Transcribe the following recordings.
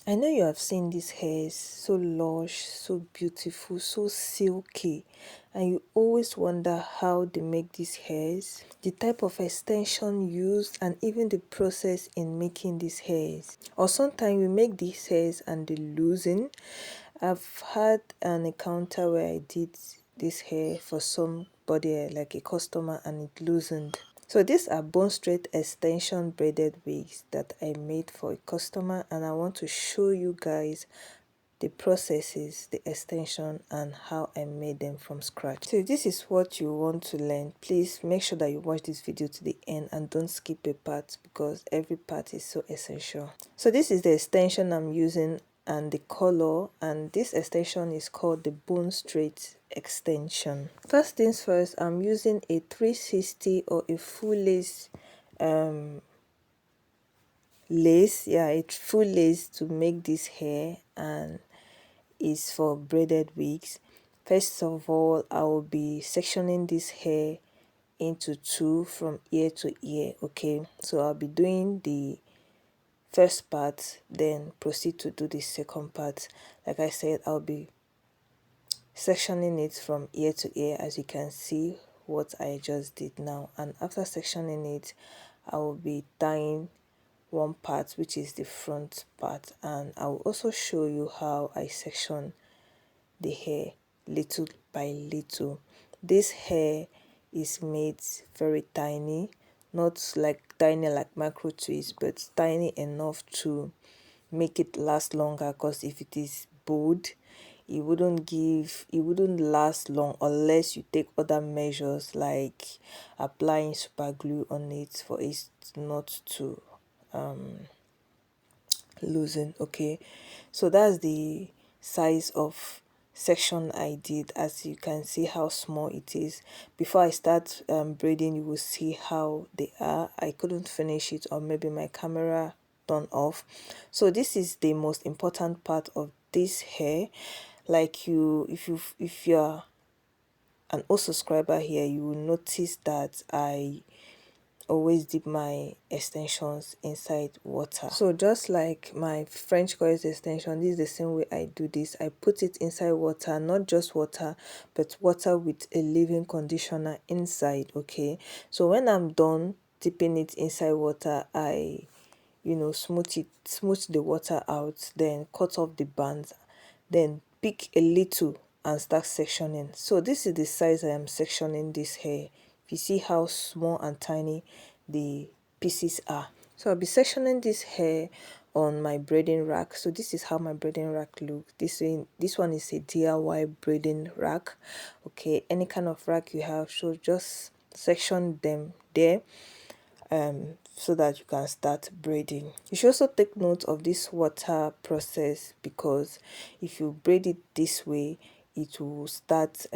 I know you have seen these hairs, so lush, so beautiful, so silky, and you always wonder how they make these hairs, the type of extension used, and even the process in making these hairs. Or sometimes we make these hairs and they loosen. I've had an encounter where I did this hair for somebody, like a customer, and it loosened. So these are bone straight extension braided wigs that I made for a customer, and I want to show you guys the processes, the extension, and how I made them from scratch. So if this is what you want to learn, please make sure that you watch this video to the end and don't skip a part, because every part is so essential. So this is the extension I'm using and the color, and this extension is called the Bone Straight extension. First things first, I'm using a 360 or a full lace a full lace to make this hair, and is for braided wigs. First of all, I will be sectioning this hair into two from ear to ear. Okay, so I'll be doing the first part, then proceed to do the second part. Like I said, I'll be sectioning it from ear to ear, as you can see what I just did now. And after sectioning it, I will be tying one part, which is the front part, and I will also show you how I section the hair little by little. This hair is made very tiny, not like tiny like micro twists, but tiny enough to make it last longer, because if it is bold, it wouldn't last long unless you take other measures like applying super glue on it for it not to loosen. Okay, so that's the size of section I did. As you can see how small it is. Before I start braiding, you will see how they are. I couldn't finish it, or maybe my camera turned off. So this is the most important part of this hair. Like if you're an old subscriber here, you will notice that I always dip my extensions inside water. So just like my French coils extension, this is the same way I do this. I put it inside water, not just water, but water with a leave-in conditioner inside. Okay, so when I'm done dipping it inside water, I smooth the water out, then cut off the bands, then pick a little and start sectioning. So this is the size I am sectioning this hair. You see how small and tiny the pieces are. So I'll be sectioning this hair on my braiding rack. So this is how my braiding rack looks. This one is a DIY braiding rack. Okay, any kind of rack you have, so just section them there so that you can start braiding. You should also take note of this water process, because if you braid it this way, it will start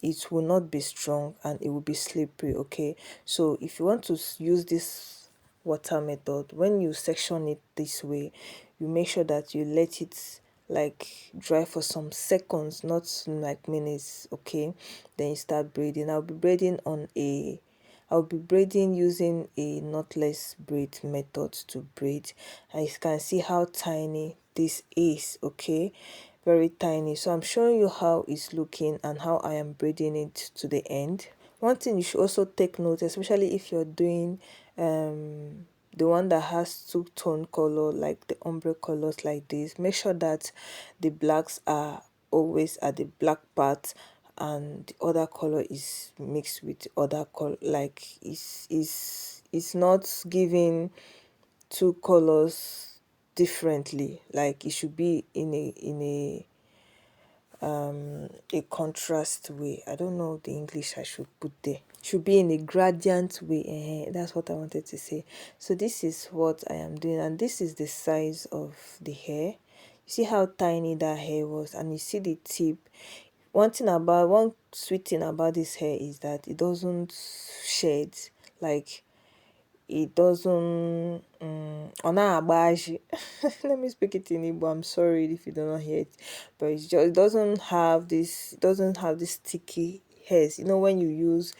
it will not be strong and it will be slippery. Okay, so if you want to use this water method, when you section it this way, you make sure that you let it like dry for some seconds, not like minutes. Okay, then you start braiding. I'll be braiding using a knotless braid method to braid, and you can see how tiny this is. Okay, very tiny. So I'm showing you how it's looking and how I am braiding it to the end. One thing you should also take note, especially if you're doing the one that has two-tone color, like the ombre colors like this, make sure that the blacks are always at the black part and the other color is mixed with the other color. Like it's not giving two colors differently. Like it should be in a contrast way. I don't know the English I should put there. Should be in a gradient way. That's what I wanted to say. So this is what I am doing, and this is the size of the hair. You see how tiny that hair was, and you see the tip. One sweet thing about this hair is that it doesn't shed. Like it doesn't ona agbaji. Let me speak it in Igbo. I'm sorry if you do not hear it, but it doesn't have this sticky hairs. When you use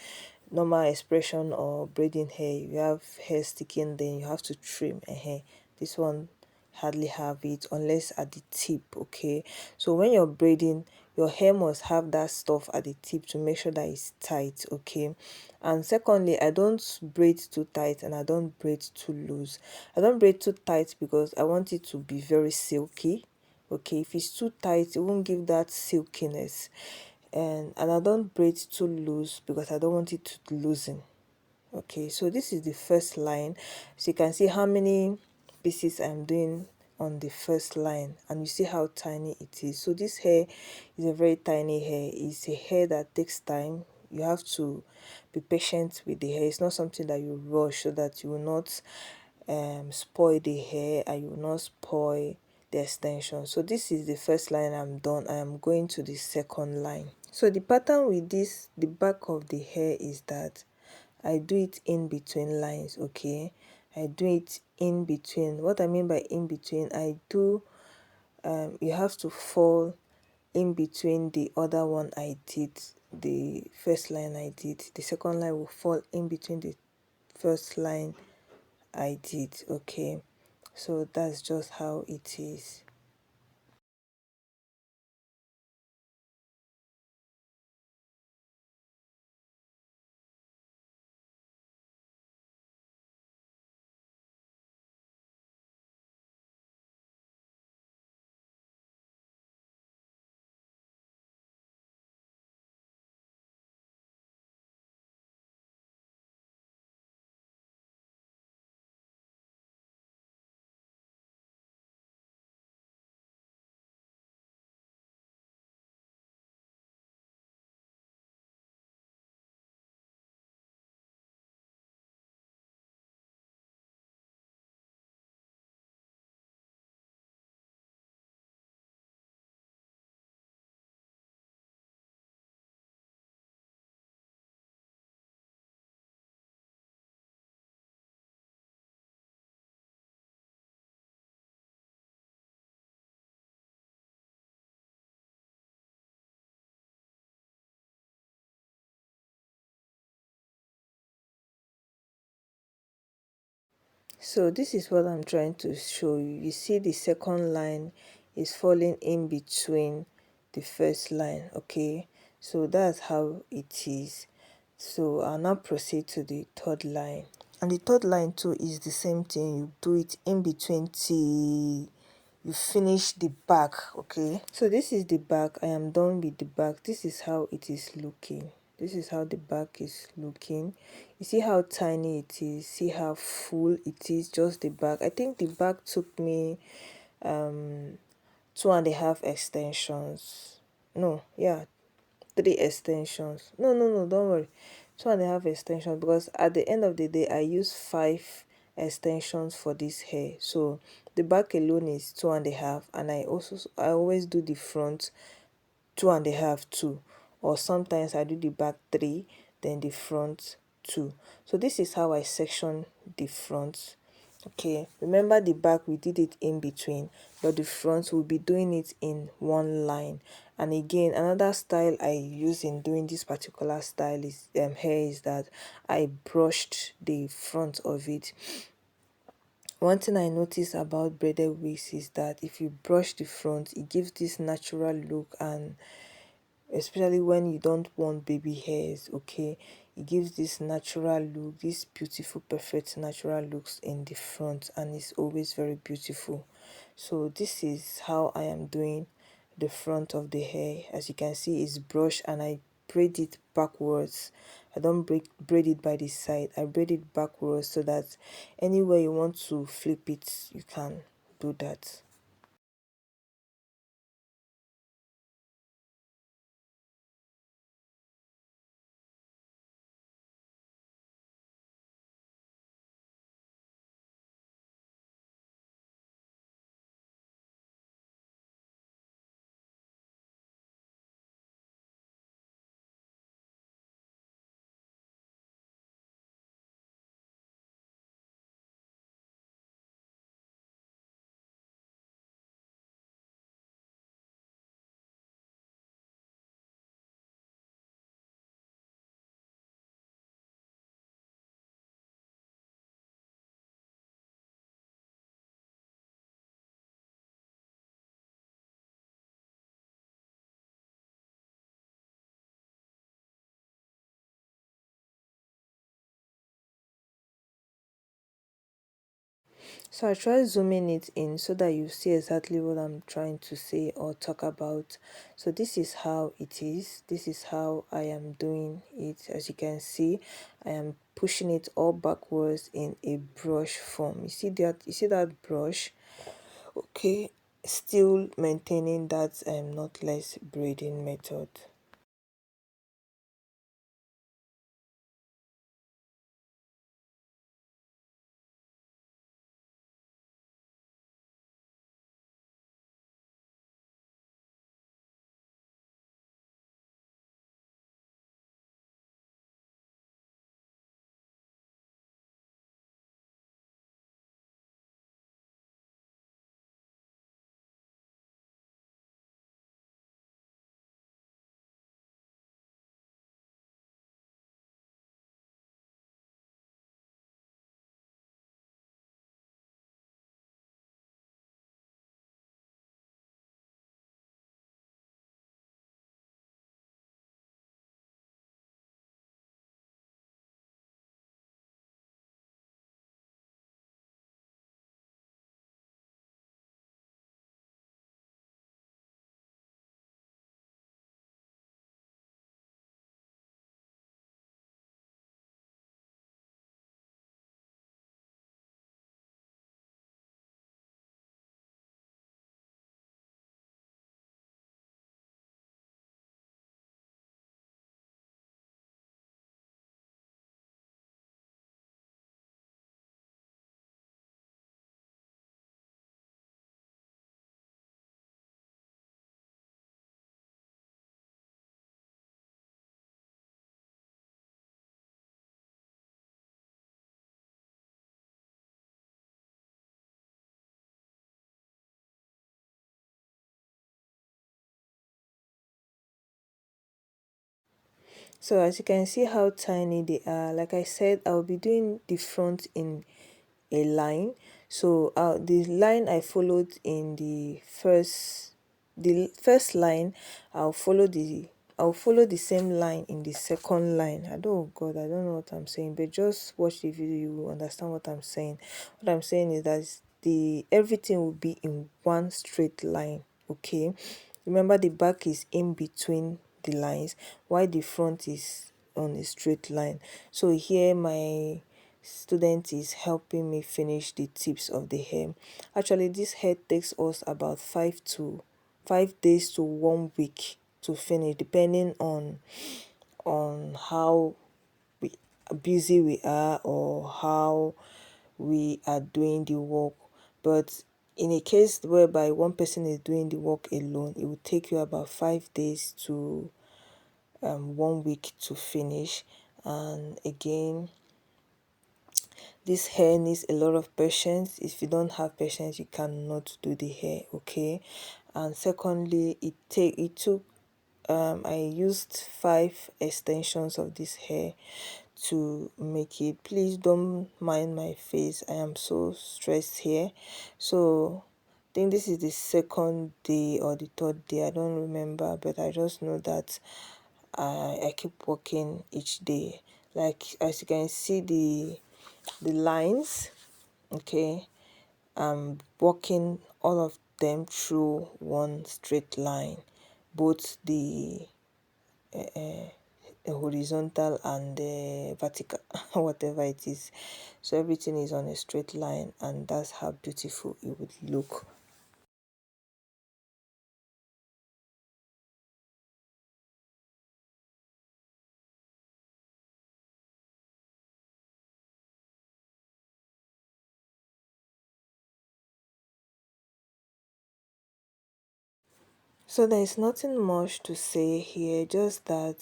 normal expression or braiding hair, you have hair sticking, then you have to trim a hair. This one hardly have it unless at the tip. Okay, so when you're braiding, your hair must have that stuff at the tip to make sure that it's tight. Okay, and secondly, I don't braid too tight and I don't braid too loose. I don't braid too tight because I want it to be very silky. Okay, if it's too tight, it won't give that silkiness. And I don't braid too loose because I don't want it to loosen. Okay, so this is the first line. So you can see how many pieces I'm doing on the first line, and you see how tiny it is. So this hair is a very tiny hair. It's a hair that takes time. You have to be patient with the hair. It's not something that you rush, so that you will not spoil the hair and you will not spoil the extension. So this is the first line. I'm done. I am going to the second line. So the pattern with this, the back of the hair, is that I do it in between lines. Okay, I do it in between. What I mean by in between, I do you have to fall in between the other one I did. The first line I did, the second line will fall in between the first line I did. Okay, so that's just how it is. So this is what I'm trying to show you. You see the second line is falling in between the first line. Okay, so that's how it is. So I'll now proceed to the third line. And the third line too is the same thing. You do it in between till you finish the back. Okay, so this is the back. I am done with the back. This is how it is looking. This is how the back is looking. You see how tiny it is, see how full it is, just the back. I think the back took me 2.5 extensions. No, yeah, 3 extensions. No, don't worry, 2.5 extensions, because at the end of the day I use 5 extensions for this hair. So the back alone is 2.5, and I always do the front 2.5 too, or sometimes I do the back 3, then the front 2. So this is how I section the front. Okay, remember the back we did it in between, but the front will be doing it in one line. And again, another style I use in doing this particular style is hair is that I brushed the front of it. One thing I notice about braided wigs is that if you brush the front, it gives this natural look, and especially when you don't want baby hairs. Okay, it gives this natural look, this beautiful perfect natural looks in the front, and it's always very beautiful. So this is how I am doing the front of the hair. As you can see, it's brushed and I braid it backwards. I don't braid it by the side, I braid it backwards, so that anywhere you want to flip it, you can do that. So I try zooming it in so that you see exactly what I'm trying to say or talk about. So this is how it is. This is how I am doing it. As you can see, I am pushing it all backwards in a brush form. You see that? You see that brush? Okay. Still maintaining that knotless braiding method. So as you can see how tiny they are, like I said, I'll be doing the front in a line. So the line I followed in the first line, I'll follow the same line in the second line. Oh God, I don't know what I'm saying, but just watch the video, you will understand what I'm saying. What I'm saying is that the everything will be in one straight line. Okay, remember the back is in between the lines while the front is on a straight line. So here my student is helping me finish the tips of the hair. Actually, this hair takes us about 5 days to 1 week to finish, depending on how we, busy we are or how we are doing the work. But in a case whereby one person is doing the work alone, it will take you about 5 days to 1 week to finish. And again, this hair needs a lot of patience. If you don't have patience, you cannot do the hair. Okay. And secondly, it took I used 5 extensions of this hair to make it. Please don't mind my face, I am so stressed here. So I think this is the second day or the third day, I don't remember, but I just know that I keep working each day. Like as you can see, the lines, okay, I'm walking all of them through one straight line, both the horizontal and vertical, whatever it is. So everything is on a straight line, and that's how beautiful it would look. So there is nothing much to say here, just that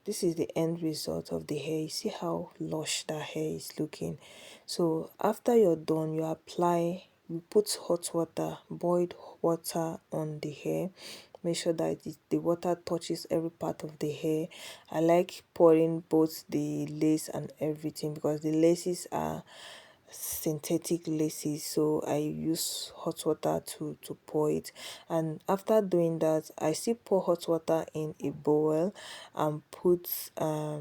this is the end result of the hair. You see how lush that hair is looking. So after you're done, you put hot water, boiled water on the hair. Make sure that the water touches every part of the hair. I like pouring both the lace and everything because the laces are synthetic laces, so I use hot water to pour it. And after doing that, I still pour hot water in a bowl and put a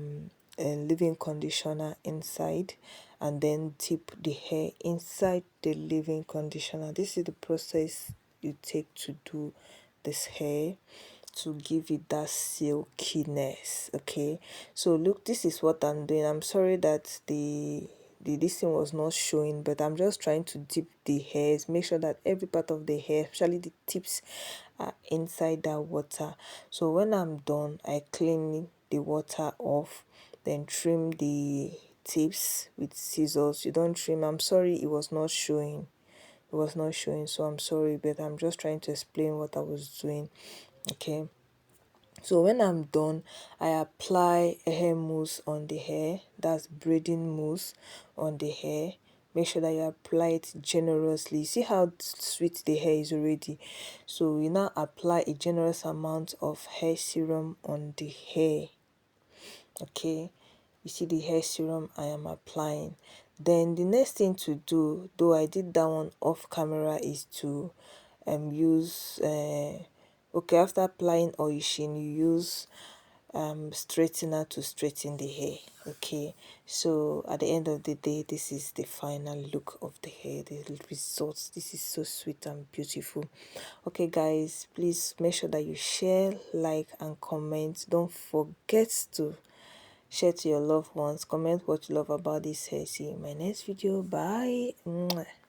leave-in conditioner inside. and then dip the hair inside the leave-in conditioner. This is the process you take to do this hair, to give it that silkiness. Okay, so look, this is what I'm doing. I'm sorry that the this thing was not showing, but I'm just trying to dip the hairs, make sure that every part of the hair, especially the tips, are inside that water. So when I'm done, I clean the water off, then trim the tips with scissors. You don't trim, I'm sorry, it was not showing, so I'm sorry, but I'm just trying to explain what I was doing. Okay, so when I'm done, I apply a hair mousse on the hair. That's braiding mousse on the hair. Make sure that you apply it generously. See how sweet the hair is already. So you now apply a generous amount of hair serum on the hair. Okay, you see the hair serum I am applying. Then the next thing to do, though I did that one off camera, is to use okay, after applying oil-sheen, you use straightener to straighten the hair. Okay, so at the end of the day, this is the final look of the hair, the results. This is so sweet and beautiful. Okay guys, please make sure that you share, like and comment. Don't forget to share to your loved ones. Comment what you love about this hair. See you in my next video. Bye. Mwah.